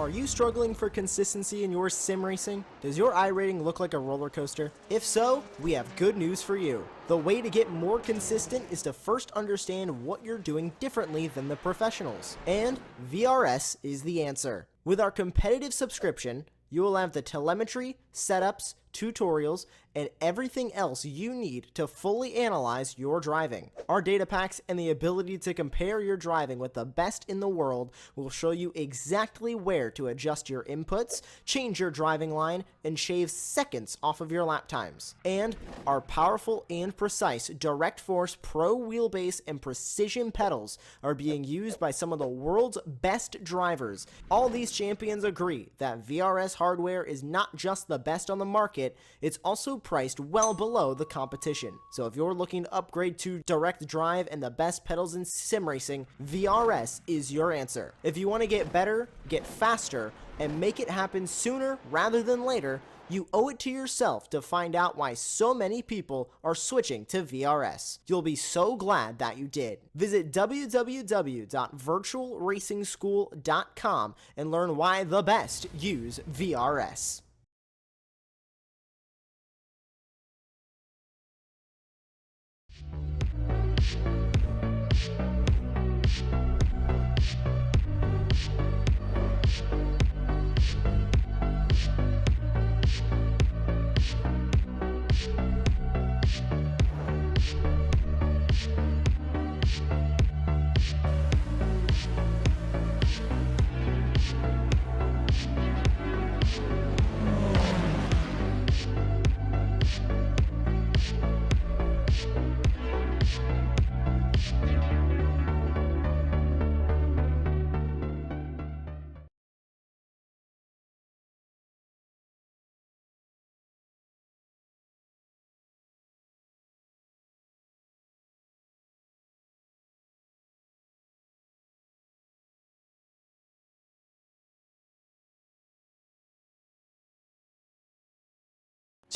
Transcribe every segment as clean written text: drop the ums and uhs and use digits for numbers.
Are you struggling for consistency in your sim racing? Does your iRating look like a roller coaster? If so, we have good news for you. The way to get more consistent is to first understand what you're doing differently than the professionals. And VRS is the answer. With our competitive subscription, you will have the telemetry, setups, tutorials, and everything else you need to fully analyze your driving. Our data packs and the ability to compare your driving with the best in the world will show you exactly where to adjust your inputs, change your driving line, and shave seconds off of your lap times. And our powerful and precise Direct Force Pro wheelbase and precision pedals are being used by some of the world's best drivers. All these champions agree that VRS hardware is not just the best on the market, it's also priced well below the competition. So if you're looking to upgrade to direct drive and the best pedals in sim racing, VRS is your answer. If you want to get better, get faster, and make it happen sooner rather than later, you owe it to yourself to find out why so many people are switching to VRS. You'll be so glad that you did. Visit www.virtualracingschool.com and learn why the best use VRS.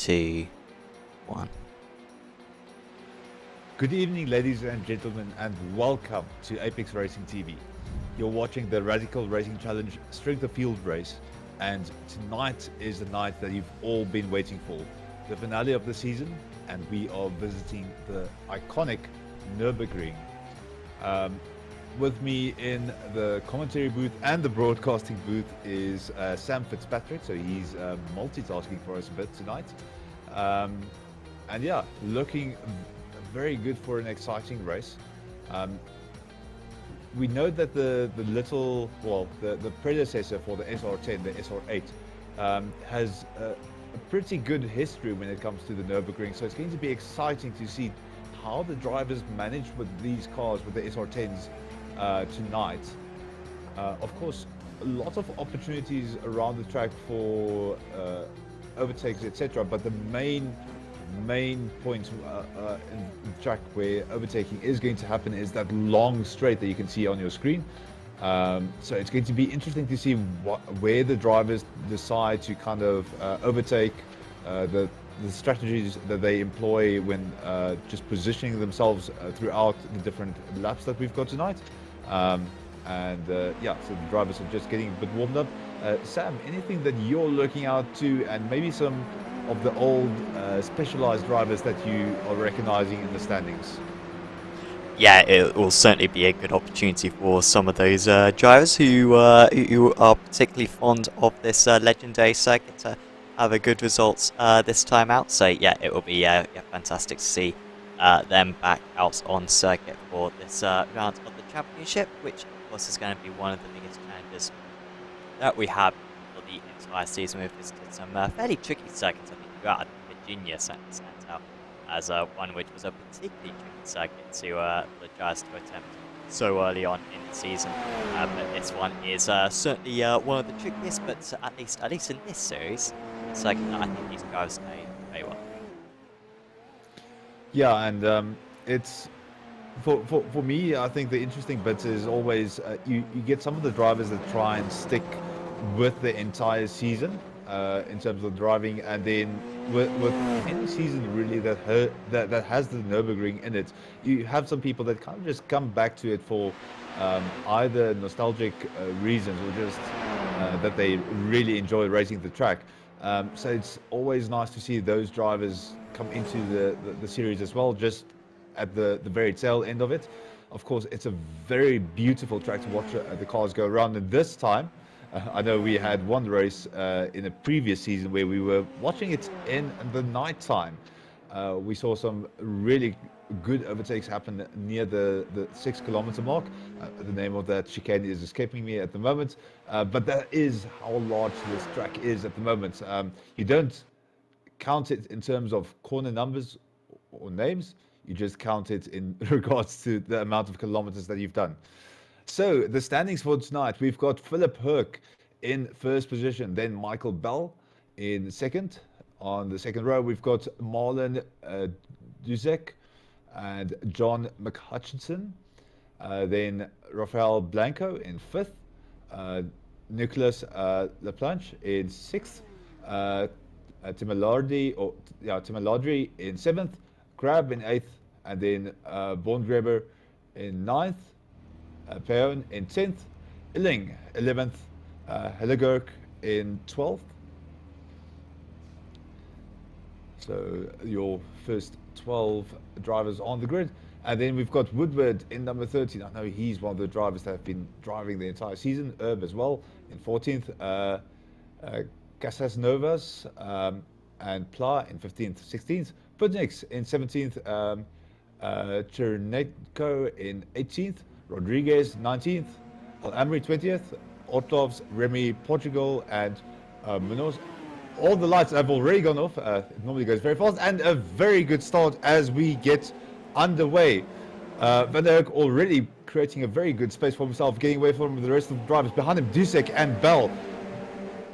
Two, one. Good evening, ladies and gentlemen, and welcome to Apex Racing TV. You're watching the Radical Racing Challenge Strength of Field race, And tonight is the night that you've all been waiting for, the finale of the season, and we are visiting the iconic Nürburgring. With me in the commentary booth and the broadcasting booth is Sam Fitzpatrick, so he's multitasking for us a bit tonight. And yeah, looking very good for an exciting race. We know that the predecessor for the SR10, the SR8, has a pretty good history when it comes to the Nürburgring, so it's going to be exciting to see how the drivers manage with these cars, with the SR10s tonight. Of course, a lot of opportunities around the track for overtakes, etc., but the main point in the track where overtaking is going to happen is that long straight that you can see on your screen. So it's going to be interesting to see where the drivers decide to kind of overtake, the strategies that they employ when just positioning themselves throughout the different laps that we've got tonight. Yeah, so the drivers are just getting a bit warmed up. Sam, anything that you're looking out to, and maybe some of the old specialized drivers that you are recognizing in the standings? Yeah, it will certainly be a good opportunity for some of those drivers who are particularly fond of this legendary circuit to have a good results this time out. So yeah, it will be fantastic to see them back out on circuit for this round of the championship, which of course is going to be one of the biggest challenges that we have for the entire season. We've visited some fairly tricky circuits. I think throughout Virginia stands out as one which was a particularly tricky circuit to the drivers to attempt so early on in the season. But this one is certainly one of the trickiest, but at least in this series, a circuit that I think these drivers know very well. Yeah, and it's for me, I think the interesting bit is always you get some of the drivers that try and stick with the entire season in terms of driving, and then with any season really that has the Nürburgring in it, you have some people that kind of just come back to it for either nostalgic reasons or just that they really enjoy racing the track. So it's always nice to see those drivers come into the series as well, just at the very tail end of it. Of course, it's a very beautiful track to watch the cars go around, and this time I know we had one race in a previous season where we were watching it in the night time. We saw some really good overtakes happen near the 6 kilometer mark. The name of that chicane is escaping me at the moment, but that is how large this track is at the moment. You don't count it in terms of corner numbers or names, you just count it in regards to the amount of kilometers that you've done. So the standings for tonight, we've got Philip Herc in first position, then Michael Bell in second. On the second row, we've got Marlon Duzek and John McHutchinson. Then Rafael Blanco in fifth. Nicholas Laplanche in sixth. Timilardri in seventh. Crab in eighth. And then Bondgräber in ninth. Peon in 10th, Illing 11th, Hellegerk in 12th. So your first 12 drivers on the grid. And then we've got Woodward in number 13. I know he's one of the drivers that have been driving the entire season. Herb as well in 14th. Casas Novas and Pla in 15th, 16th. Pudnix in 17th. Chernetko in 18th. Rodriguez 19th, Al-Amri 20th, Ortovs, Remy Portugal, and Munoz. All the lights have already gone off. It normally goes very fast, and a very good start as we get underway. Van der Erck already creating a very good space for himself, getting away from the rest of the drivers. Behind him, Dusek and Bell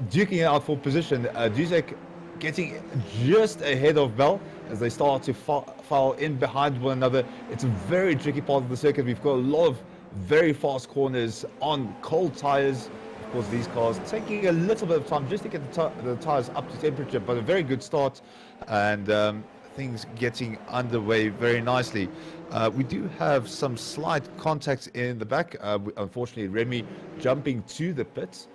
duking it out for position. Dusek getting just ahead of Bell as they start to file in behind one another. It's a very tricky part of the circuit. We've got a lot of very fast corners on cold tires. Of course, these cars taking a little bit of time just to get the tires up to temperature, but a very good start, and things getting underway very nicely. We do have some slight contacts in the back. Unfortunately, Remy jumping to the pits.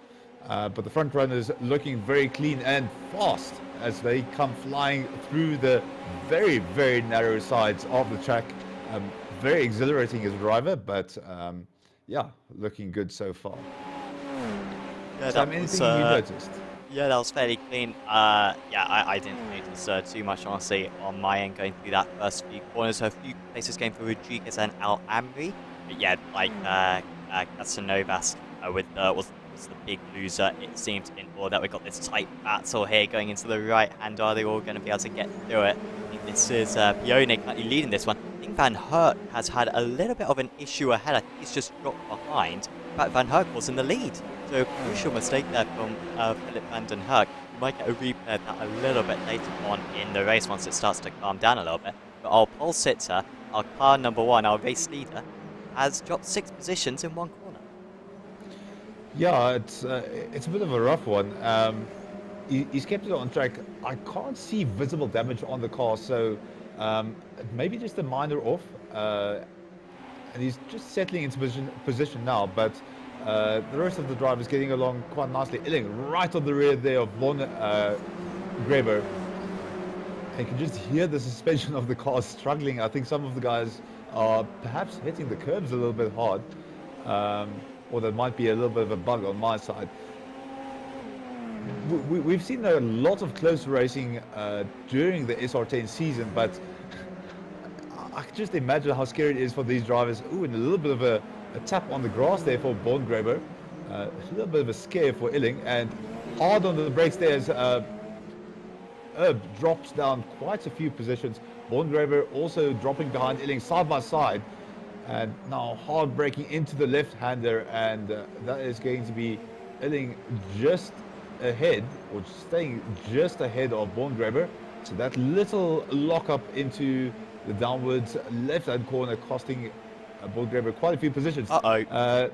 But the front runners looking very clean and fast as they come flying through the very, very narrow sides of the track. Very exhilarating as a driver, but yeah, looking good so far. Yeah, Sam, that was, anything you noticed? yeah, that was fairly clean. Yeah, I didn't notice too much, honestly, on my end going through that first few corners. So a few places came for Rodriguez and Al Amri. But yeah, like Casanovas was the big loser, it seemed, in all that. We got this tight battle here going into the right hand. Are they all going to be able to get through it? I think this is Pione currently leading this one. I think Van Herk has had a little bit of an issue ahead. I think he's just dropped behind. In fact, Van Herk was in the lead. So a crucial mistake there from Philip van den Herk. We might get a replay of that a little bit later on in the race once it starts to calm down a little bit. But our pole sitter, our car number one, our race leader, has dropped 6 positions in one corner. Yeah, it's a bit of a rough one. He's kept it on track. I can't see visible damage on the car, so maybe just a minor off. And he's just settling into position now, but the rest of the drivers getting along quite nicely. Illing right on the rear there of Von Graber. You can just hear the suspension of the car struggling. I think some of the guys are perhaps hitting the curbs a little bit hard, or there might be a little bit of a bug on my side. We've seen a lot of close racing during the SR10 season, but I can just imagine how scary it is for these drivers. Ooh, and a little bit of a tap on the grass there for Borngraber. A little bit of a scare for Illing, and hard on the brakes there as Herb drops down quite a few positions. Borngraber also dropping behind Illing side by side, and now hard braking into the left-hander, and that is going to be Illing just ahead, or staying just ahead of Borngraber. So that little lock-up into the downwards left-hand corner costing Borngraber quite a few positions. Oh, I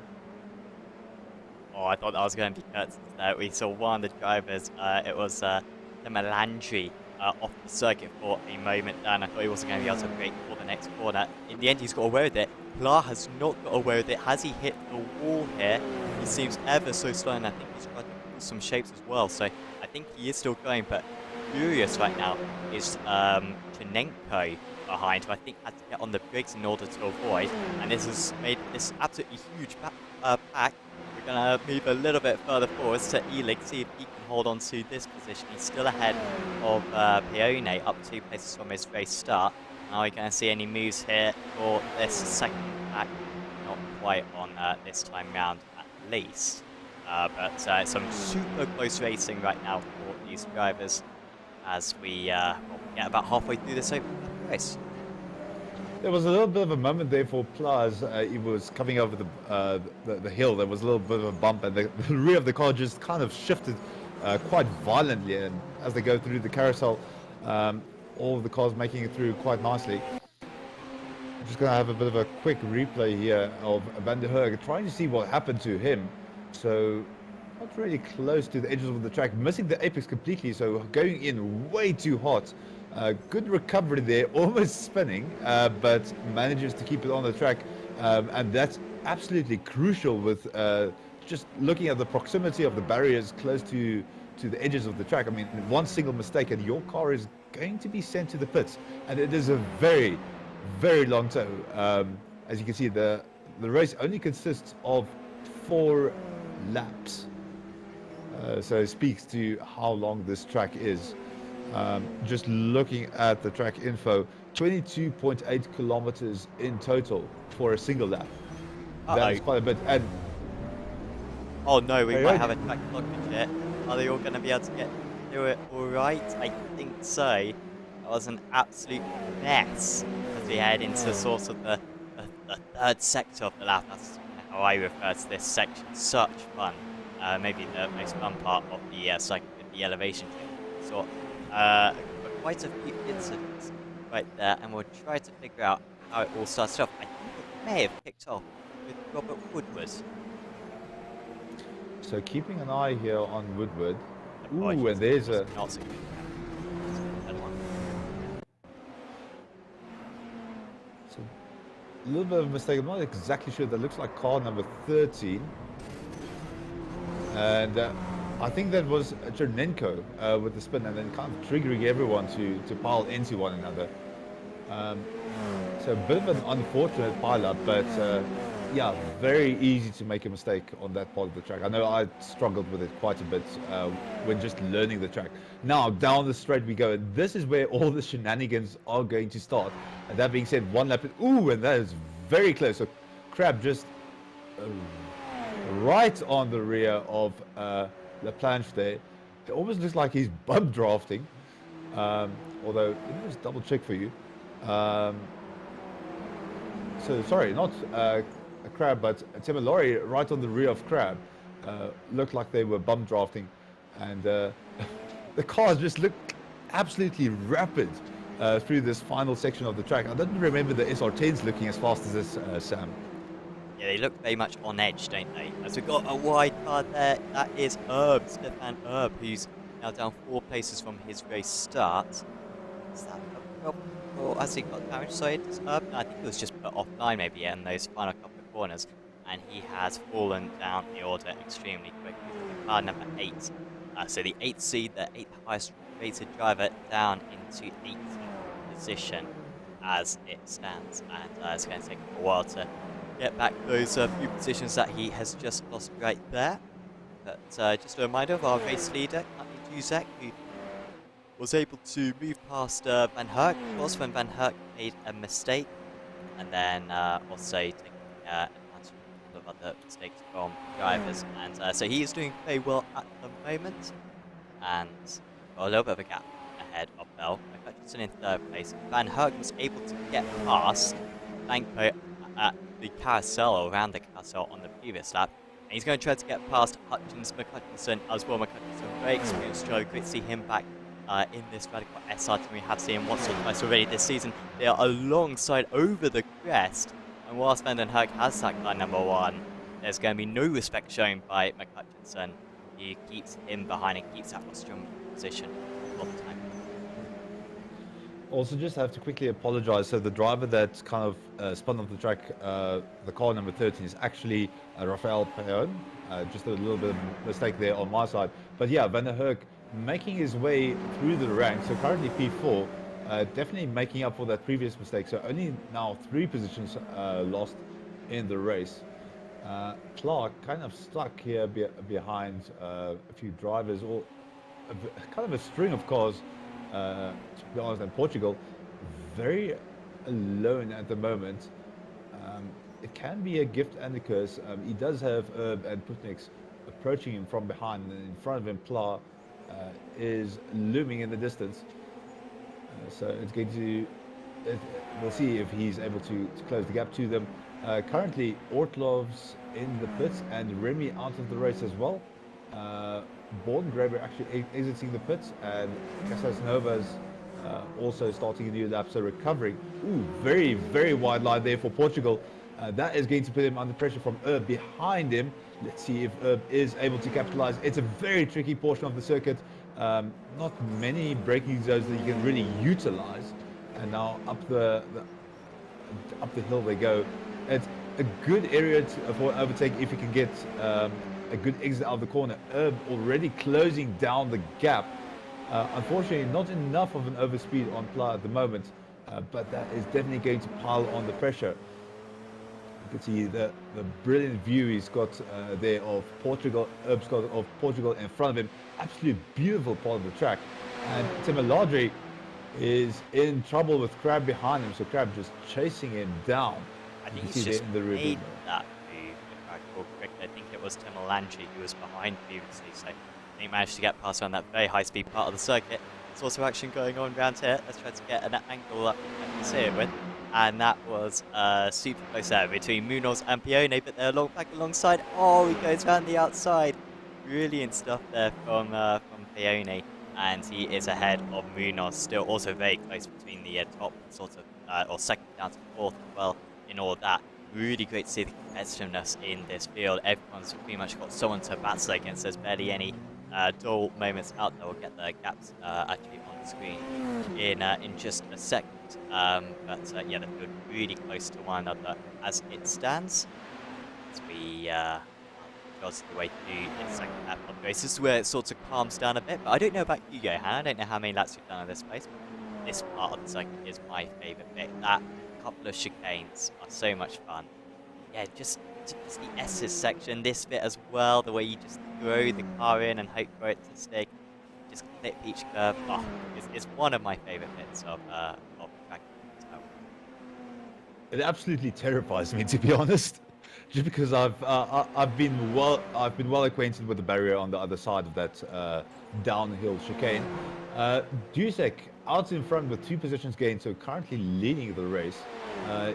thought that was going to be cut there. We saw one of the drivers, it was the Melandri off the circuit for a moment there, and I thought he wasn't going to be able to brake for the next corner. In the end, he's got away with it. Pla has not got away with it. Has he hit the wall here? He seems ever so slow, and I think he's trying to pull some shapes as well, so I think he is still going, but furious right now is Chenenko behind, who I think had to get on the brakes in order to avoid, and this has made this absolutely huge pack. We're going to move a little bit further forwards to Elig, see if he can hold on to this position. He's still ahead of Pione, up 2 places from his race start. Are we going to see any moves here for this second pack? Not quite on this time round, at least. But some super close racing right now for these drivers as we get about halfway through this open race. There was a little bit of a moment there for Plaz. He was coming over the hill. There was a little bit of a bump, and the rear of the car just kind of shifted quite violently. And as they go through the carousel, all of the cars making it through quite nicely. I'm just going to have a bit of a quick replay here of Van der Herg, trying to see what happened to him. So not really close to the edges of the track, missing the apex completely, so going in way too hot. Good recovery there, almost spinning, but manages to keep it on the track, and that's absolutely crucial with just looking at the proximity of the barriers close to the edges of the track. I mean, one single mistake and your car is going to be sent to the pits, and it is a very, very long tow. As you can see, the race only consists of 4 laps, so it speaks to how long this track is. Just looking at the track info, 22.8 kilometers in total for a single lap. That is quite a bit. And oh no, we might have a track blockage here. Are they all going to be able to get through it all right? I think so. That was an absolute mess as we head into sort of the third sector of the lap. That's how I refer to this section. Such fun. Maybe the most fun part of the cycle with the elevation change. So, quite a few incidents right there, and we'll try to figure out how it all started off. I think it may have kicked off with Robert Woodward. So keeping an eye here on Woodward. Ooh, and there's a... Not so good. So a little bit of a mistake. I'm not exactly sure. That looks like car number 13. And I think that was Chernenko with the spin and then kind of triggering everyone to pile into one another. So a bit of an unfortunate pile-up, but yeah, very easy to make a mistake on that part of the track. I know I struggled with it quite a bit when just learning the track. Now, down the straight we go, and this is where all the shenanigans are going to start. And that being said, one lap, ooh, and that is very close. So Crab just right on the rear of LaPlanche there. It almost looks like he's bump drafting. Although, let me just double check for you. So sorry, not a Crab, but Temalori right on the rear of Crab. Looked like they were bum drafting, and the cars just looked absolutely rapid through this final section of the track. I don't remember the SR10s looking as fast as this, Sam. Yeah, they look very much on edge, don't they? As we've got a wide card there, that is Stefan Erb, who's now down 4 places from his race start. Is that or has he got damage? Sorry, does Erb? No, I think he was just put offline maybe in those final couple of corners, and he has fallen down the order extremely quickly. Car number 8. So the 8th seed, the 8th highest rated driver, down into 8th position as it stands, and it's going to take a while to get back those few positions that he has just lost right there. But just a reminder of our race leader, Duzek, who was able to move past Van Herk, of course, when Van Herk made a mistake, and then also taking advantage of a couple of other mistakes from drivers. And so he is doing very well at the moment, and got a little bit of a gap ahead of Bell. McCutcheon in 3rd place. Van Herk was able to get past Banco at the carousel, or around the carousel on the previous lap. And he's going to try to get past McCutcheon as well. McCutcheon, very experienced driver. Great to see him back in this radical SR team. We have seen him once or twice already this season. They are alongside over the crest. And whilst Van den Herk has that car number 1, there's going to be no respect shown by McCutcheon. He keeps him behind and keeps that strong position all the time. Also, just have to quickly apologize. So the driver that kind of spun off the track, the car number 13, is actually Rafael Peon. Just a little bit of a mistake there on my side. But yeah, Van der Herk making his way through the ranks. So currently P4, definitely making up for that previous mistake. So only now 3 positions lost in the race. Clark kind of stuck here behind a few drivers, or kind of a string of cars. To be honest, and Portugal very alone at the moment. It can be a gift and a curse. He does have Erb and Putniks approaching him from behind, and in front of him Pla is looming in the distance. So it's going to, we'll see if he's able to close the gap to them. Currently Ortlov's in the pits and Remy out of the race as well. Bordengraber actually exiting the pits, and Casasnova's also starting a new lap, so recovering. Ooh, very, very wide line there for Portugal. That is going to put him under pressure from Erb behind him. Let's see if Erb is able to capitalize. It's a very tricky portion of the circuit. Not many braking zones that you can really utilize. And now up the hill they go. It's a good area for overtake if you can get a good exit out of the corner. Erb already closing down the gap. Unfortunately, not enough of an overspeed on Pla at the moment, but that is definitely going to pile on the pressure. You can see the brilliant view he's got there of Portugal. Erb's got of Portugal in front of him. Absolutely beautiful part of the track. And Timiladri is in trouble with Crab behind him, so Crab just chasing him down. I think he's just made that move, if I recall correctly. I think it was Timilandri who was behind previously, so he managed to get past on that very high speed part of the circuit. There's also action going on around here. Let's try to get an angle up I can see it with. And that was super close there between Munoz and Pione, but they're back alongside. Oh, he goes around the outside. Brilliant stuff there from Pione. And he is ahead of Munoz, still also very close between the top sort of, or second down to 4th as well in all that. Really great to see the competitiveness in this field. Everyone's pretty much got someone to battle against. There's barely any dull moments out there. We'll get the gaps actually on the screen in just a second. But yeah, they're really close to one another as it stands. As we regards to the way to do in second lap of the race. This is where it sort of calms down a bit. But I don't know about you, Johan. I don't know how many laps you've done on this place. But this part of the circuit is my favourite bit. That couple of chicanes are so much fun. Yeah, just the S's section, this bit as well, the way you just throw the car in and hope for it to stick, just clip each curve. Oh, it's one of my favourite bits of track as well. It absolutely terrifies me, to be honest, just because I've been well acquainted with the barrier on the other side of that downhill chicane. Dusek out in front with 2 positions gained, so currently leading the race.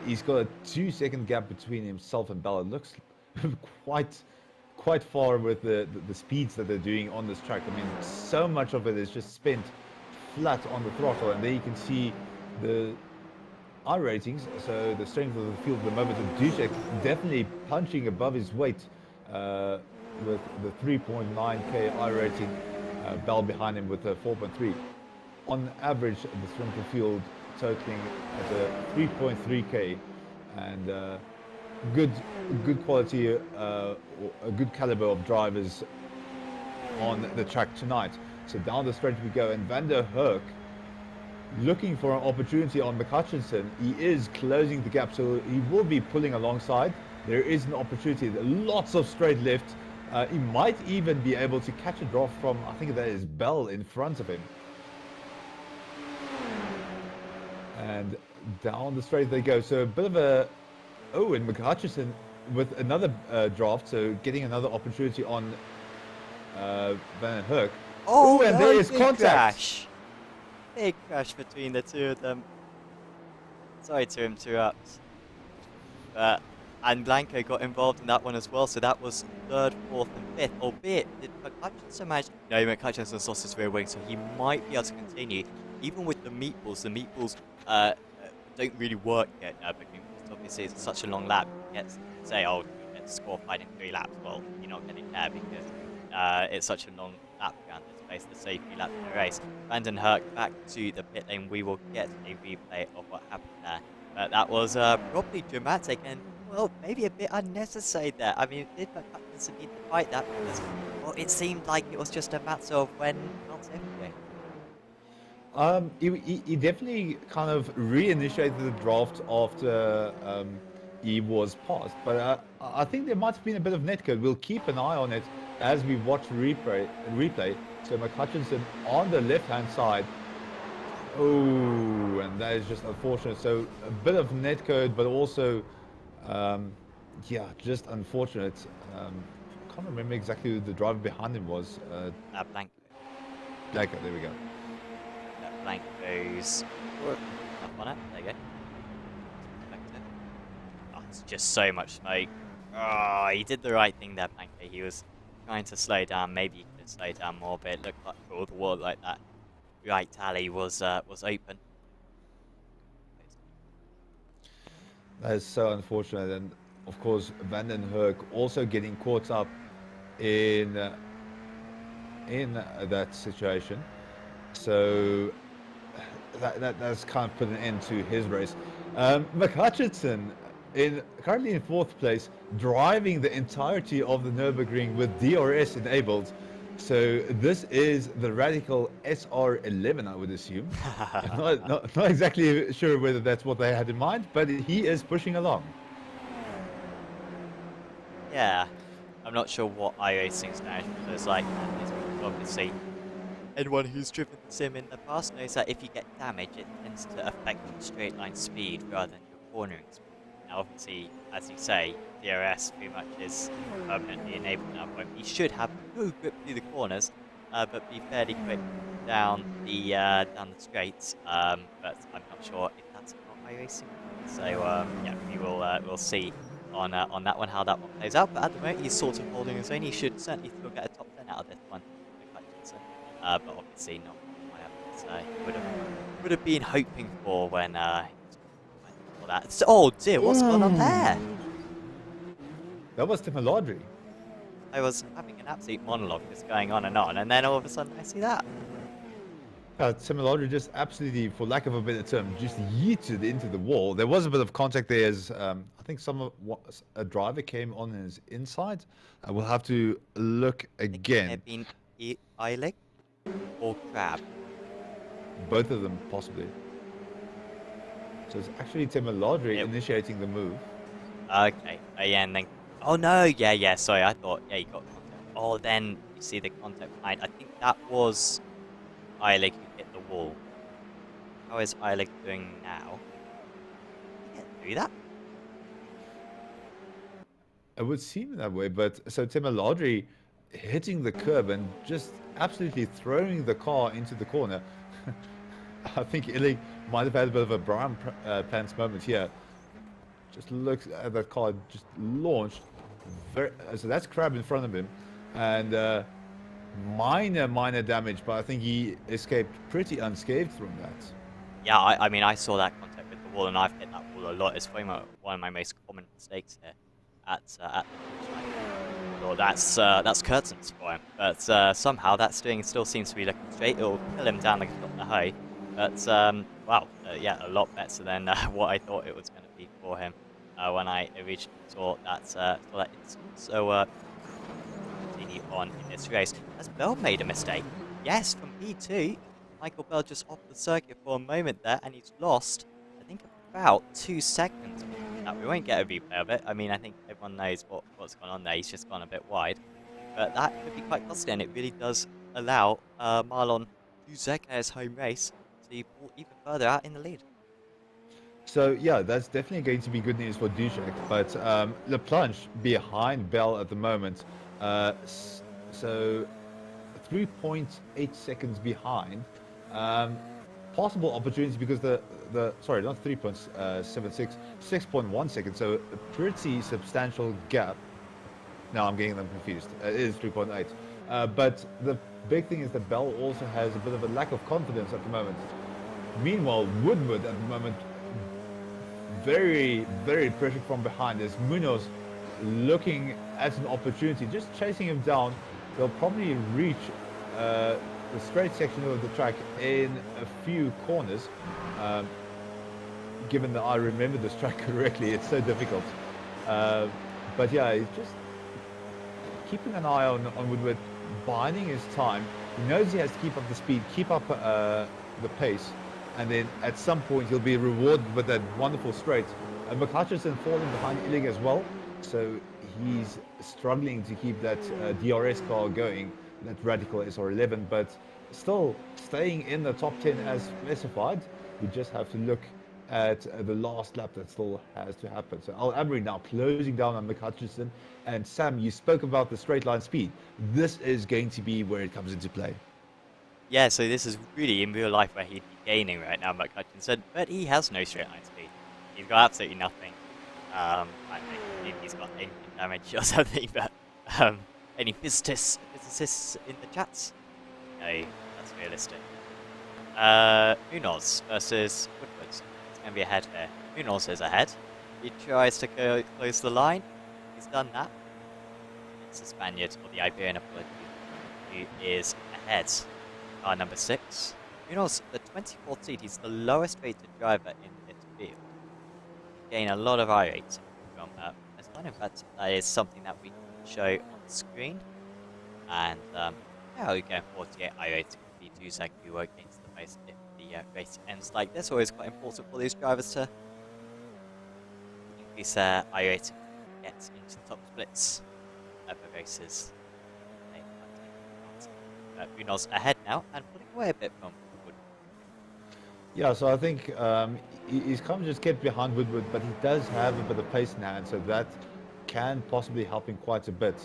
He's got a 2-second gap between himself and Bell. It looks quite far with the speeds that they're doing on this track. I mean, so much of it is just spent flat on the throttle, and there you can see the iRatings, so the strength of the field at the moment. Dusek definitely punching above his weight with the 3.9k iRating. Bell behind him with a 4.3. On average, the strength of field totaling at a 3.3k, and good quality, a good caliber of drivers on the track tonight. So down the straight we go, and Van der Herk looking for an opportunity on McHutchinson. He is closing the gap, so he will be pulling alongside. There is an opportunity, lots of straight left. He might even be able to catch a draft from, I think that is Bell in front of him. And down the straight they go. So a bit of a... Oh, and McHutchinson with another draft, so getting another opportunity on Van Herk. Oh, and there is big contact. Crash. Big crash between the two of them. Sorry to interrupt. And Blanco got involved in that one as well, so that was 3rd, 4th and 5th, albeit did McHutchinson manage... No, McHutchinson lost his rear wing, so he might be able to continue. Even with the meatballs don't really work yet now, because obviously it's such a long lap. You get to say, oh, you get to score 5 in 3 laps. Well, you're not going to care because it's such a long lap around this place, the safety lap in the race. Van den Herk back to the pit lane. We will get a replay of what happened there. But that was probably dramatic and, well, maybe a bit unnecessary there. I mean, did McHutchinson need to fight that? Because, well, it seemed like it was just a matter of when not everything. He definitely kind of reinitiated the draft after he was passed, but I think there might have been a bit of netcode. We'll keep an eye on it as we watch replay. So McHutchinson on the left-hand side. Oh, and that is just unfortunate. So a bit of netcode, but also, yeah, just unfortunate. I can't remember exactly who the driver behind him was. Blanco. Blanco, there we go. Blanco's up on it. There you go. Oh, it's just so much smoke. Oh, he did the right thing there, Blanco. He was trying to slow down. Maybe he could have slowed down more, but it looked like for all the world like that right alley was open. That is so unfortunate, and of course Van den Herk also getting caught up in that situation. So that's kind of put an end to his race. McHutchinson currently in 4th place, driving the entirety of the Nürburgring with DRS enabled. So this is the Radical SR11, I would assume. not exactly sure whether that's what they had in mind, but he is pushing along. Yeah, I'm not sure what iRacing's management is like. Obviously, anyone who's driven the sim in the past knows that if you get damage, it tends to affect your straight line speed rather than your cornering speed. Now, obviously, as you say, DRS pretty much is permanently enabled now. He should have no grip through the corners, but be fairly quick down the straights. But I'm not sure if that's not iRacing. So yeah, we'll see on that one how that one plays out. But at the moment, he's sort of holding his own. He should certainly still get a top 10 out of this one. But obviously not what I would have been hoping for when that. Oh dear, what's going on there? That was Tim Laudry. I was having an absolute monologue just going on, and then all of a sudden I see that. Similari just absolutely, for lack of a better term, just yeeted into the wall. There was a bit of contact there as I think a driver came on his inside. We'll have to look I think it may again. have been Eilig or Crab. Both of them possibly. So it's actually Timilari It- initiating the move. Okay. Yeah, and then. Oh no! Yeah. Sorry, I thought. Yeah, you got contact. Oh, then you see the contact behind. I think that was Eilig who hit the wall. How is Eilig doing now? Did he get through that? It would seem that way, but so Timilari hitting the curb and just absolutely throwing the car into the corner. I think Illy might have had a bit of a Brian Pants moment here. Just looks at that car, just launched. So that's Crab in front of him, and minor damage, but I think he escaped pretty unscathed from that. Yeah, I mean, I saw that contact with the wall, and I've hit that wall a lot. It's probably one of my most common mistakes here at the Nordschleife. Well, that's curtains for him, but somehow that steering still seems to be looking straight. It'll kill him down the high, but wow, yeah, a lot better than what I thought it was going to be for him when I originally saw that instance. So continue on in this race. Has Bell made a mistake? Yes, from P2. Michael Bell just off the circuit for a moment there, and he's lost, I think, about 2 seconds. Now, we won't get a replay of it. I mean, I think everyone knows what's gone on there. He's just gone a bit wide. But that could be quite costly, and it really does allow Marlon Duzeker's home race to pull even further out in the lead. So yeah, that's definitely going to be good news for Duszek, but Le Plunge behind Bell at the moment. So 3.8 seconds behind. Possible opportunity because sorry, not 3.76, 6.1 seconds. So a pretty substantial gap. Now I'm getting them confused. It is 3.8. But the big thing is that Bell also has a bit of a lack of confidence at the moment. Meanwhile, Woodward at the moment, very pressured from behind. As Munoz looking at an opportunity, just chasing him down. They'll probably reach the straight section of the track in a few corners. Given that I remember this track correctly, it's so difficult. But yeah, he's just keeping an eye on Woodward, biding his time. He knows he has to keep up the speed, keep up the pace, and then at some point he'll be rewarded with that wonderful straight. McHutchison falling behind Illig as well, so he's struggling to keep that DRS car going, that Radical SR11, but still staying in the top 10 as specified. We just have to look at the last lap that still has to happen. So Al Amri now closing down on McHutchison. And Sam, you spoke about the straight line speed. This is going to be where it comes into play. Yeah, so this is really in real life where he'd be gaining right now, McHutchinson, but he has no straight line speed. He's got absolutely nothing. I think he's got engine damage or something, but any physicists in the chats? No, that's realistic. Munoz versus Woodward. It's going to be ahead here. Munoz is ahead. He tries to close the line. He's done that. It's the Spaniard, or the Iberian apology, who is ahead. Car number 6. Munoz, the 24th seed, he's the lowest rated driver in this field. Gain a lot of iRacing from this line. In fact, that is something that we can show on the screen. And yeah, we're going 48 iRacing for the Duszek, who will against the most if the race ends like this. Always quite important for these drivers to increase their iRacing, get into the top splits of the races. Munoz ahead now and pulling away a bit from Woodward. Yeah, so I think he's kind of just kept behind Woodward, but he does have a bit of pace in hand, so that can possibly help him quite a bit.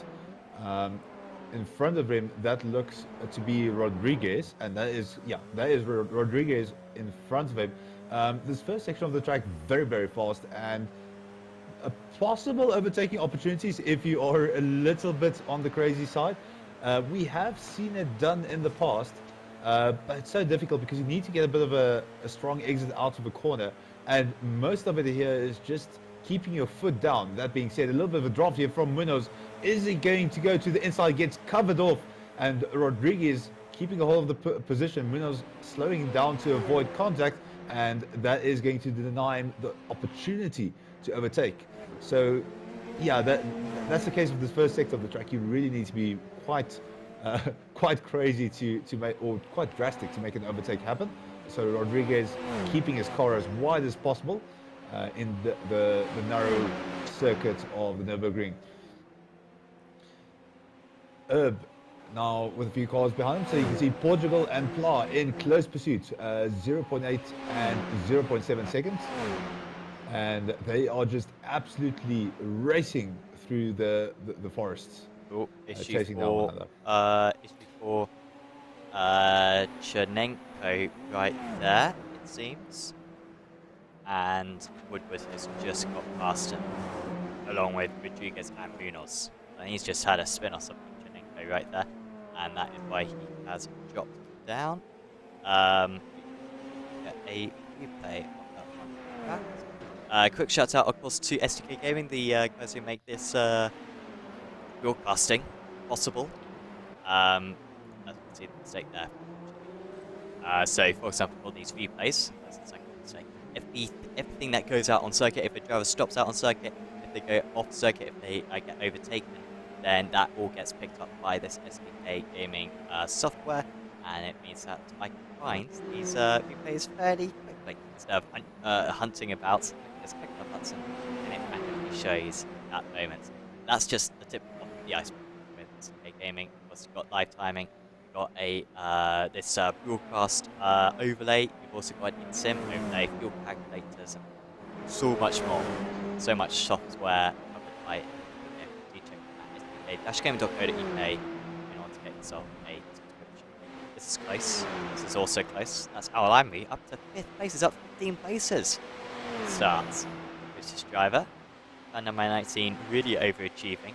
In front of him, that looks to be Rodriguez, and that is Rodriguez in front of him. This first section of the track, very fast, and a possible overtaking opportunities if you are a little bit on the crazy side. We have seen it done in the past, but it's so difficult because you need to get a bit of a strong exit out of a corner, and most of it here is just keeping your foot down. That being said, a little bit of a drop here from Munoz. Is he going to go to the inside? Gets covered off, and Rodriguez keeping a hold of the position. Munoz slowing down to avoid contact, and that is going to deny him the opportunity to overtake. So, yeah, that's the case with this first sector of the track. You really need to be quite crazy to make, or quite drastic to make an overtake happen. So Rodriguez keeping his car as wide as possible in the narrow circuit of the Nürburgring. Herb now with a few cars behind him, so you can see Portugal and Pla in close pursuit, 0.8 and 0.7 seconds, and they are just absolutely racing through the forests. Oh, chasing down one another. issue for Chernenko right there, it seems. And Woodward has just got past him, along with Rodriguez and Munoz. And he's just had a spin or something, Chernenko right there. And that is why he has dropped down. Get a replay of that one. Quick shout out, of course, to SDK Gaming, the guys who make this broadcasting possible. As you can see the mistake there. So, for example, for these replays, that's the second mistake. If everything that goes out on circuit, if a driver stops out on circuit, if they go off circuit, if they get overtaken, then that all gets picked up by this SDK Gaming software, and it means that I can find these replays fairly quickly instead of hunting about. Just click the button, and it manually shows that moment. That's just the tip of the iceberg with SDK Gaming. Of course, you've got live timing, you've got a this broadcast overlay. You've also got an in-sim overlay, fuel calculators, and so much more. So much software covered by dashgaming.co.uk in order to get yourself a subscription. This is close. This is also close. That's Al Amri up to 5th place. Is up 15 places. Starts. British driver. And number 19 really overachieving.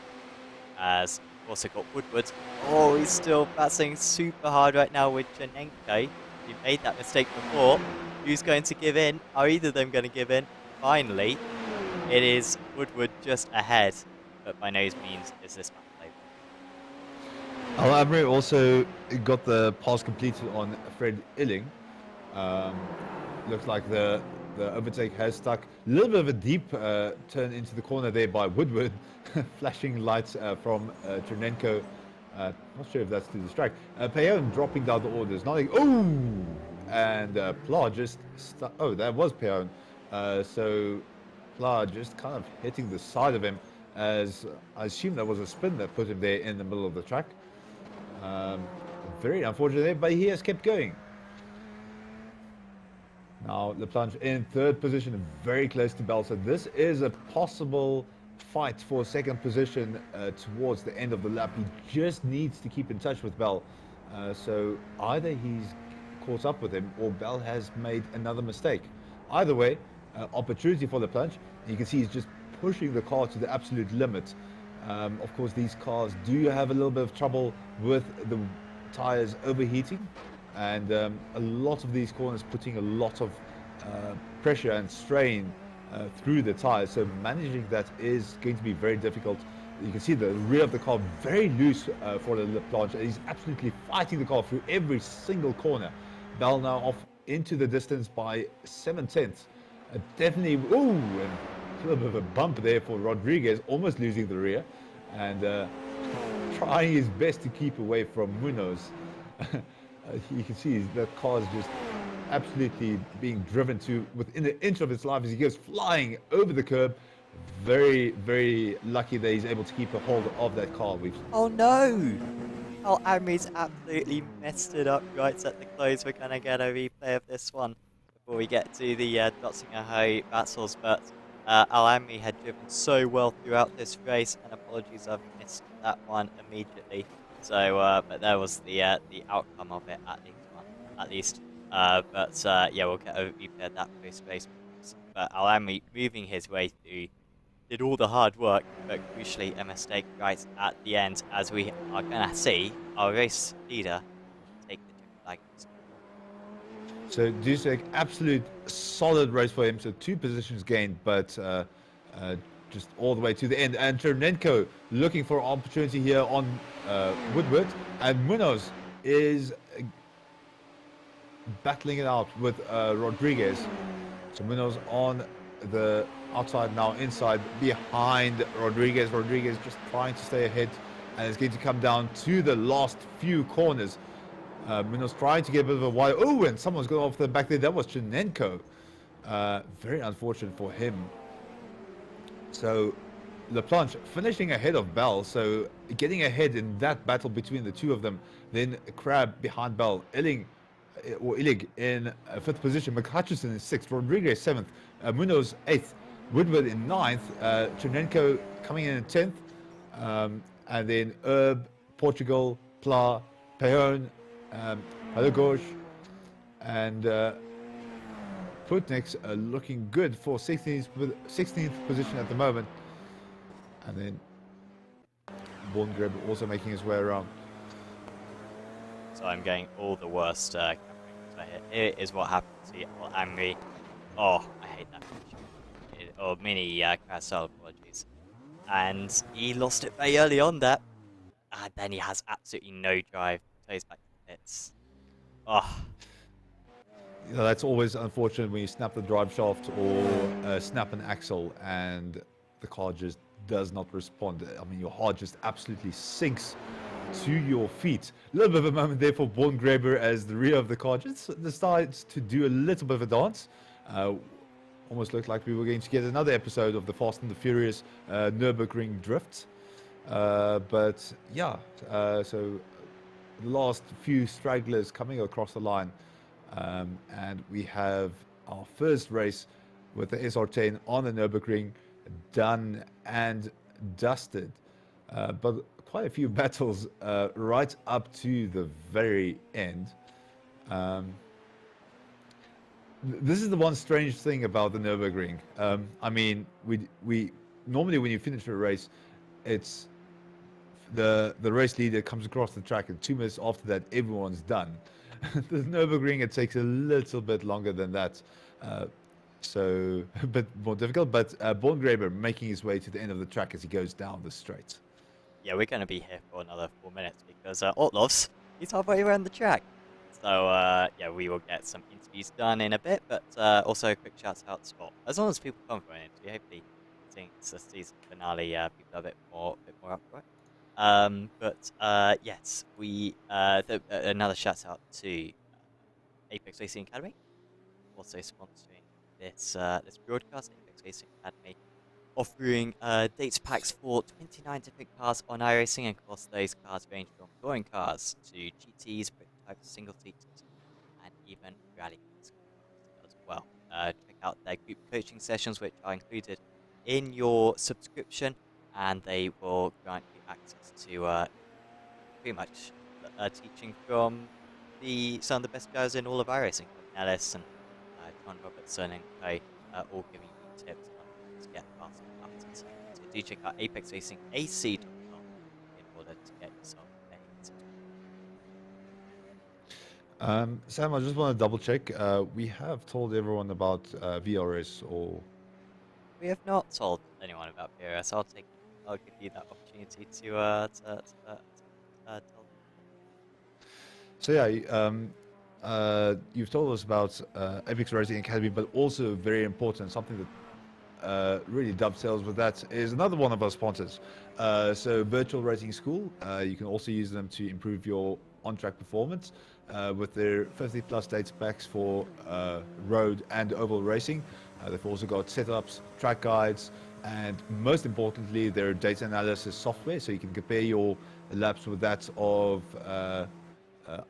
As we've also got Woodward. Oh, he's still passing super hard right now with Chernenko. He made that mistake before. Who's going to give in? Are either of them going to give in? Finally, it is Woodward just ahead. But by no means is this map playable. Al Amri also got the pass completed on Fred Illing. Looks like the overtake has stuck. A little bit of a deep turn into the corner there by Woodward. Flashing lights from Chernenko. Not sure if that's to distract. Payon dropping down the orders. Nothing. Oh! And Pla just oh, that was Payon. So Pla just kind of hitting the side of him, as I assume that was a spin that put him there in the middle of the track. Very unfortunate there, but he has kept going. Now Leplanche in third position, very close to Bell. So this is a possible fight for second position towards the end of the lap. He just needs to keep in touch with Bell. So either he's caught up with him or Bell has made another mistake. Either way, opportunity for Leplanche. You can see he's just pushing the car to the absolute limit. Of course, these cars do have a little bit of trouble with the tires overheating, and a lot of these corners putting a lot of pressure and strain through the tires. So managing that is going to be very difficult. You can see the rear of the car very loose for the Leplanche. He's absolutely fighting the car through every single corner. Bell now off into the distance by 7/10. Definitely, ooh, and a little bit of a bump there for Rodriguez, almost losing the rear, and trying his best to keep away from Munoz. You can see the car is just absolutely being driven to within an inch of its life as he goes flying over the curb. Very, very lucky that he's able to keep a hold of that car. Oh no! Oh, Amri's absolutely messed it up right at the close. We're going to get a replay of this one before we get to the Dotsingerhøj battles, but Al Amri had driven so well throughout this race, and apologies, I've missed that one immediately. So, but there was the outcome of it at least. Yeah, we'll get a replay of that post-race. But Al Amri moving his way through, did all the hard work, but crucially a mistake right at the end, as we are going to see our race leader take the check flag. So Dusek, absolute solid race for him. So 2 positions gained, but just all the way to the end. And Chernenko looking for opportunity here on Woodward, and Munoz is battling it out with Rodriguez. So Munoz on the outside now, inside, behind Rodriguez. Rodriguez just trying to stay ahead, and it's going to come down to the last few corners. Munoz trying to get a bit of a wide. Oh, and someone's going off the back there. That was Chinenko. Very unfortunate for him. So LaPlanche finishing ahead of Bell, so getting ahead in that battle between the two of them. Then Crab behind Bell, Illig in 5th position, McHutchison in 6th, Rodriguez 7th, Munoz 8th, Woodward in 9th, Chernenko coming in 10th, and then Herb, Portugal, Pla, Peon, Halagoj, and Putniks are looking good for 16th position at the moment. And then Borngreb also making his way around. So I'm getting all the worst cameras right here. Here is what happens to Amri. Oh, I hate that. Or mini Crasol, apologies. And he lost it very early on there. And then he has absolutely no drive. Plays back to pits. Oh. You know, that's always unfortunate when you snap the drive shaft or snap an axle and the car just does not respond. I mean, your heart just absolutely sinks to your feet. A little bit of a moment there for Borngraber as the rear of the car just decides to do a little bit of a dance. Almost looked like we were going to get another episode of the Fast and the Furious Nürburgring Drift. But yeah, so the last few stragglers coming across the line. And we have our first race with the SR10 on the Nürburgring done and dusted. But quite a few battles right up to the very end. This is the one strange thing about the Nürburgring. I mean, we normally when you finish a race, it's the race leader comes across the track, and 2 minutes after that, everyone's done. The Nürburgring, it takes a little bit longer than that. So a bit more difficult, but Borngraber making his way to the end of the track as he goes down the straight. Yeah, we're going to be here for another 4 minutes because Otlov's, he's halfway around the track. So, yeah, we will get some interviews done in a bit, but also a quick shout out to Spot. As long as people come for an interview, hopefully, I think it's the season finale, people are a bit more up for it. But yes, we another shout out to Apex Racing Academy, also sponsoring this this broadcast. Apex Racing Academy offering data packs for 29 different cars on iRacing, and of course those cars range from touring cars to GTs, prototypes, single seaters, and even rally cars as well. Check out their group coaching sessions, which are included in your subscription, and they will grant you access to pretty much teaching from some of the best guys in all of iRacing, Ellis and John Robertson and Clay, all giving you tips on how to get faster and faster. So do check out apexracingac.com in order to get yourself a Sam, I just want to double check. We have told everyone about VRS, or We have not told anyone about VRS. I'll give you that opportunity to tell them. so yeah. You've told us about Apex Racing Academy, but also very important, something that really dovetails with that is another one of our sponsors. So Virtual Racing School, you can also use them to improve your on-track performance with their 50+ data packs for road and oval racing. They've also got setups, track guides, and most importantly, their data analysis software, so you can compare your laps with that of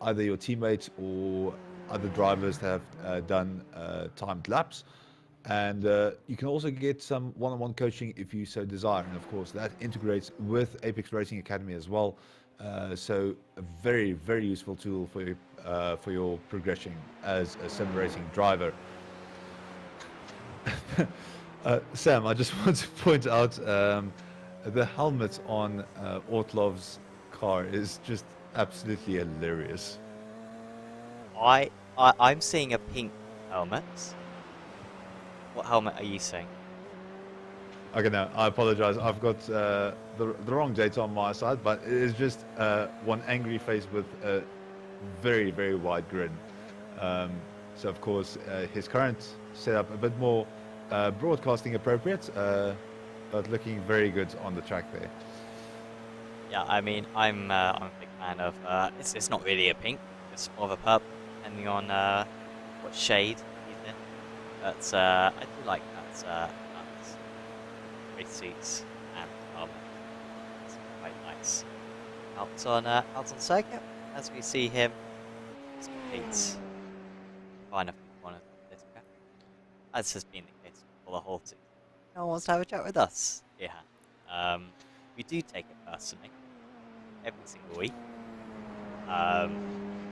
either your teammates or other drivers that have done timed laps. And you can also get some one-on-one coaching if you so desire. And of course, that integrates with Apex Racing Academy as well. So a very, very useful tool for your progression as a sim racing driver. Sam, I just want to point out the helmet on Ortlov's car is just absolutely hilarious. I'm seeing a pink helmet. What helmet are you seeing? Okay, no, I apologize. I've got the wrong data on my side, but it is just one angry face with a very, very wide grin. Um, so of course his current setup a bit more broadcasting appropriate, but looking very good on the track there. Yeah, I mean, I'm a big fan of it's not really a pink, it's more of a purple, depending on what shade he's in. But I do like that race suits and armor. It's quite nice. Out on circuit, as we see him just complete final few corners of this track, as has been the case for the whole season. No one wants to have a chat with us. Yeah. We do take it personally every single week. But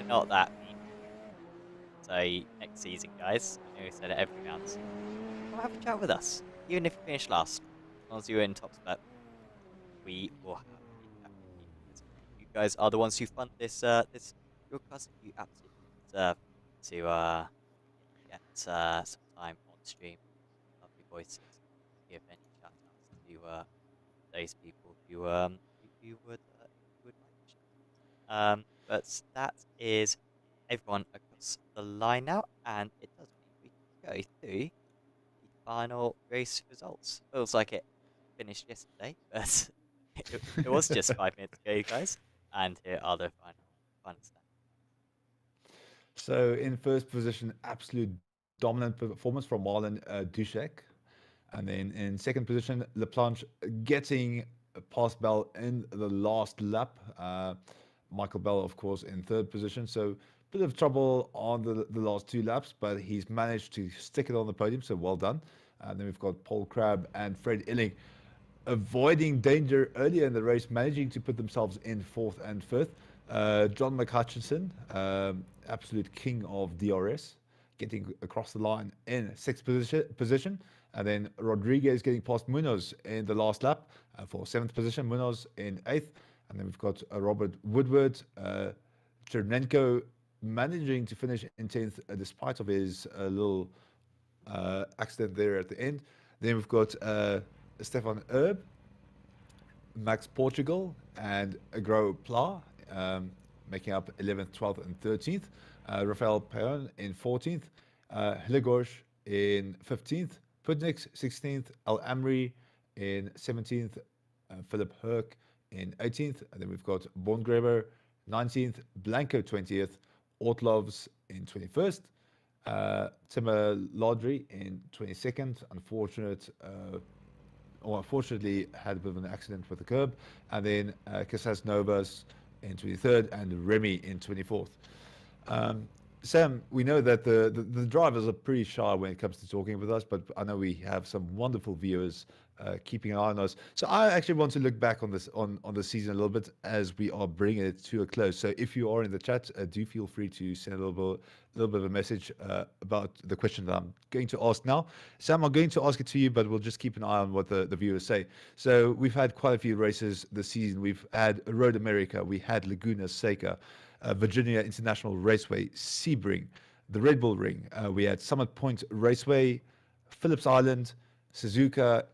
not that mean. So next season, guys, I know we said it every round. Come have a chat with us, even if you finish last. As long as you're in top spot, we will have a chat with you guys. You guys are the ones who fund this broadcast. You absolutely deserve to get some time on stream, lovely voices, give any shout outs to those people who would like to shout. But that is everyone across the line now, and it does mean we can go through the final race results. Feels like it finished yesterday, but it was just 5 minutes ago, guys. And here are the final stats. So in first position, absolute dominant performance from Marlon Dushek. And then in second position, Laplanche getting past Bell in the last lap. Michael Bell, of course, in third position. So bit of trouble on the last two laps, but he's managed to stick it on the podium. So well done. And then we've got Paul Crabb and Fred Illing avoiding danger earlier in the race, managing to put themselves in fourth and fifth. John McHutchison, absolute king of DRS, getting across the line in sixth position. And then Rodriguez getting past Munoz in the last lap for seventh position. Munoz in eighth. And then we've got Robert Woodward, Chernenko managing to finish in 10th despite of his little accident there at the end. Then we've got Stefan Erb, Max Portugal, and Agro Pla, making up 11th, 12th, and 13th. Rafael Peon in 14th. Hillegosh in 15th. Pudnix 16th. Al Amri in 17th. Philip Herc in 18th. And then we've got Bongraber 19th. Blanco 20th. Ortlovs in 21st. Timur Laudry in 22nd. Unfortunately had a bit of an accident with the curb. And then Casas Novas in 23rd and Remy in 24th. Sam, we know that the drivers are pretty shy when it comes to talking with us, but I know we have some wonderful viewers keeping an eye on us. So I actually want to look back on this on the season a little bit as we are bringing it to a close. So if you are in the chat, do feel free to send a little bit of a message about the question that I'm going to ask now. Sam, I'm going to ask it to you, but we'll just keep an eye on what the viewers say. So we've had quite a few races this season. We've had Road America, we had Laguna Seca, Virginia International Raceway, Sebring, the Red Bull Ring. We had Summit Point Raceway, Phillips Island, Suzuka,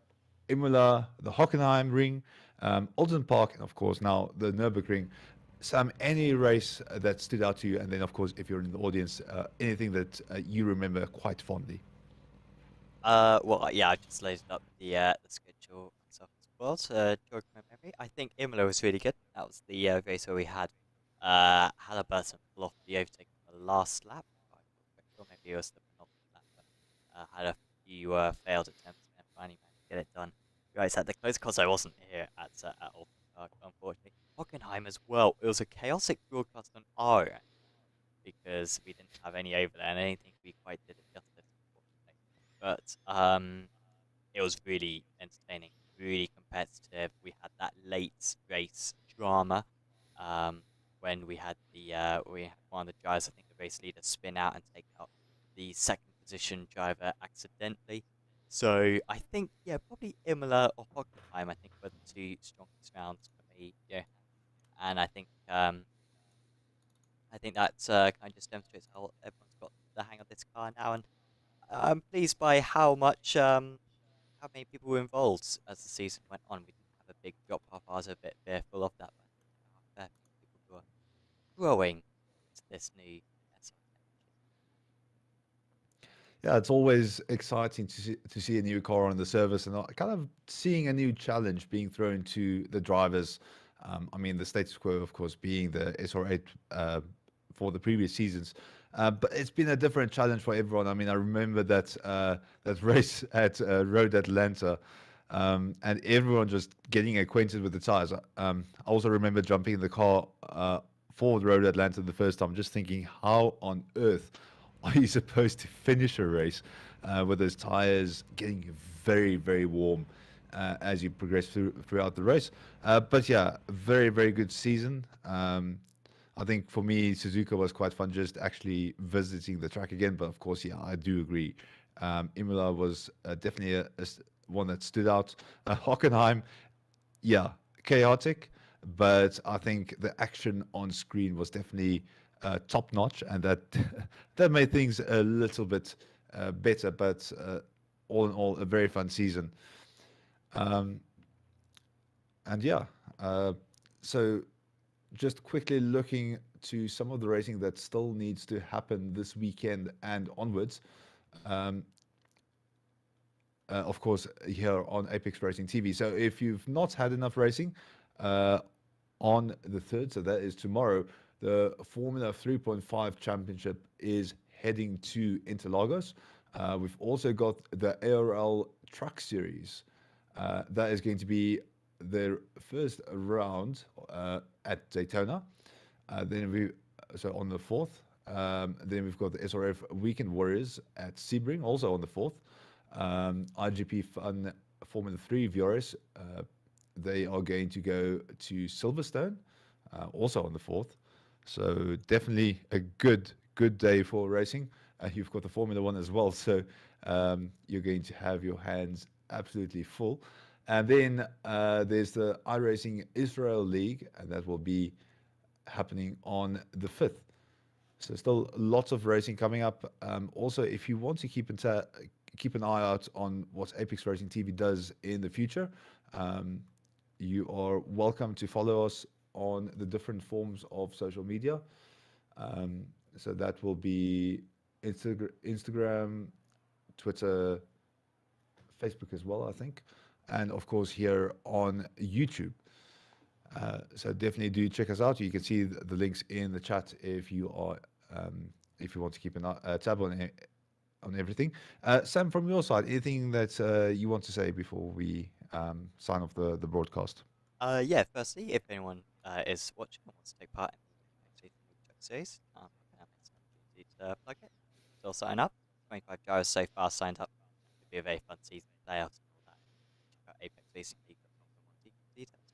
Imola, the Hockenheim Ring, Alden Park, and of course now the Nürburgring. Sam, any race that stood out to you, and then of course if you're in the audience, anything that you remember quite fondly? Well, yeah, I just loaded up the schedule myself as well to jog my memory. I think Imola was really good. That was the race where we had Halliburton pull off the overtake on the last lap. Or maybe it was the penultimate lap, but had a few failed attempts and finally managed to get it done. You guys had the close because I wasn't here at Alton Park, unfortunately. Hockenheim as well. It was a chaotic broadcast on our end because we didn't have any over there, and I don't think we quite did it justice, unfortunately. But it was really entertaining, really competitive. We had that late race drama when we had one of the drivers, I think the race leader, spin out and take out the second position driver accidentally. So I think, yeah, probably Imola or Hockenheim, I think, were the two strongest rounds for me. Yeah, and I think that kind of just demonstrates how everyone's got the hang of this car now, and I'm pleased by how many people were involved as the season went on. We didn't have a big drop off. I was a bit fearful of that, but I think there are a fair few people who are growing to this new SR Championship. Yeah, it's always exciting to see a new car on the service and kind of seeing a new challenge being thrown to the drivers. I mean, the status quo, of course, being the SR8 for the previous seasons. But it's been a different challenge for everyone. I mean, I remember that race at Road Atlanta, and everyone just getting acquainted with the tires. I also remember jumping in the car for the Road Atlanta the first time, just thinking, how on earth are you supposed to finish a race with those tires getting very, very warm as you progress throughout the race? But yeah, very, very good season. I think for me, Suzuka was quite fun just actually visiting the track again. But of course, yeah, I do agree. Imola was definitely one that stood out. Hockenheim, yeah, chaotic, but I think the action on screen was definitely top notch, and that that made things a little bit better. But all in all, a very fun season. Um, and yeah, so just quickly looking to some of the racing that still needs to happen this weekend and onwards. Um, of course, here on Apex Racing TV. So if you've not had enough racing, uh, on the 3rd, so that is tomorrow, the Formula 3.5 Championship is heading to Interlagos. We've also got the ARL Truck Series. That is going to be the first round at Daytona. So on the 4th. Then we've got the SRF Weekend Warriors at Sebring, also on the 4th. IGP Fun Formula 3 Viores, they are going to go to Silverstone, also on the 4th. So definitely a good day for racing. You've got the Formula One as well, so you're going to have your hands absolutely full. And then there's the iRacing Israel League, and that will be happening on the 5th. So still lots of racing coming up. Also, if you want to keep an eye out on what Apex Racing TV does in the future, you are welcome to follow us on the different forms of social media. So that will be Instagram, Twitter, Facebook as well, I think, and of course here on YouTube. So definitely do check us out. You can see the links in the chat if you want to keep a tab on everything. Sam, from your side, anything that you want to say before we sign off the broadcast? Yeah, firstly, if anyone is watching and wants to take part in the Apex Truck Series, now it's an opportunity to plug it. Still sign up. 25 drivers so far signed up. It'll be a very fun season to play out and all that. Check out apexracingleague.com for more details.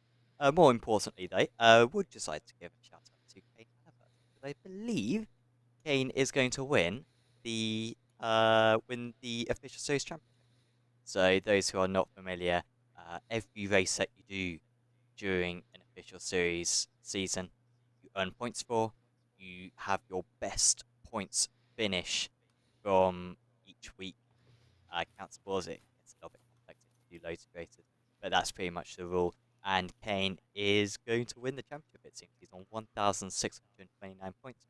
More importantly, though, would just like to give a shout out to Kane Havertz, because I believe Kane is going to win the official series championship. So those who are not familiar, every race that you do during an official series season, you earn points for. You have your best points finish from each week. Counts scores, it gets a little bit complex if you do loads of races, but that's pretty much the rule. And Kane is going to win the championship, it seems. He's on 1,629 points.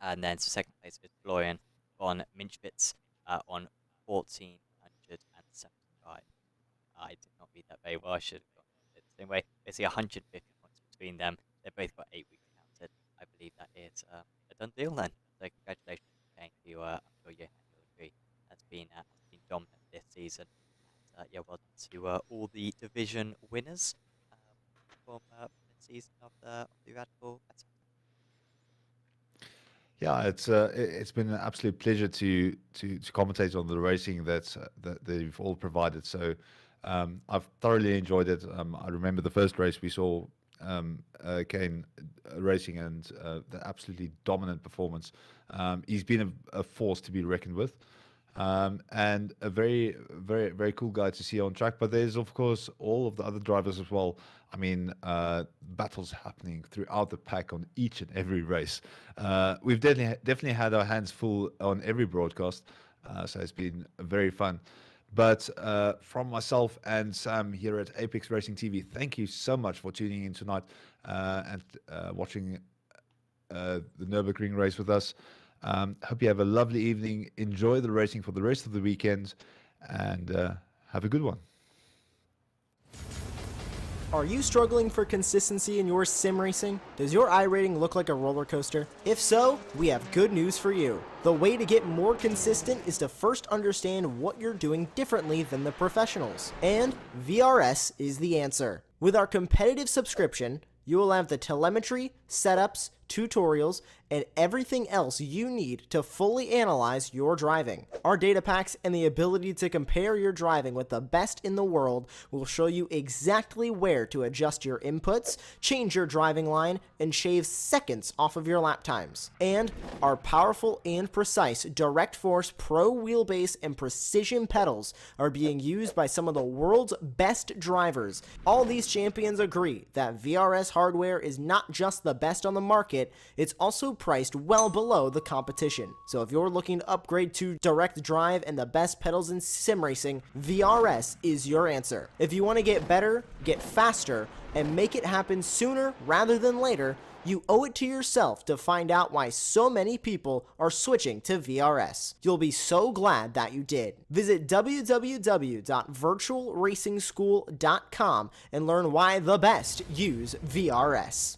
And then second place is Florian von Minchwitz on 1,475. I did not read that very well. I should have gone it the same way. Basically, 150 points between them. They've both got 8 weeks counted. I believe that is a done deal then. So congratulations to Kane, who I'm sure you'll agree has been dominant this season. And yeah, well done to all the division winners from this season of the Radical. Yeah, it's been an absolute pleasure to commentate on the racing that they've all provided. So I've thoroughly enjoyed it. I remember the first race we saw Kane racing and the absolutely dominant performance. He's been a force to be reckoned with. And a very, very, very cool guy to see on track. But there's, of course, all of the other drivers as well. I mean, battles happening throughout the pack on each and every race. We've definitely had our hands full on every broadcast, so it's been very fun. But from myself and Sam here at Apex Racing TV, thank you so much for tuning in tonight and watching the Nürburgring race with us. Hope you have a lovely evening. Enjoy the racing for the rest of the weekend, and have a good one. Are you struggling for consistency in your sim racing? Does your iRating look like a roller coaster? If so, we have good news for you. The way to get more consistent is to first understand what you're doing differently than the professionals. And VRS is the answer. With our competitive subscription, you will have the telemetry, setups, tutorials, and everything else you need to fully analyze your driving. Our data packs and the ability to compare your driving with the best in the world will show you exactly where to adjust your inputs, change your driving line, and shave seconds off of your lap times. And our powerful and precise Direct Force Pro wheelbase and precision pedals are being used by some of the world's best drivers. All these champions agree that VRS hardware is not just the best on the market, it's also priced well below the competition. So if you're looking to upgrade to direct drive and the best pedals in sim racing, VRS is your answer. If you want to get better, get faster, and make it happen sooner rather than later, you owe it to yourself to find out why so many people are switching to VRS. You'll be so glad that you did. Visit www.virtualracingschool.com and learn why the best use VRS.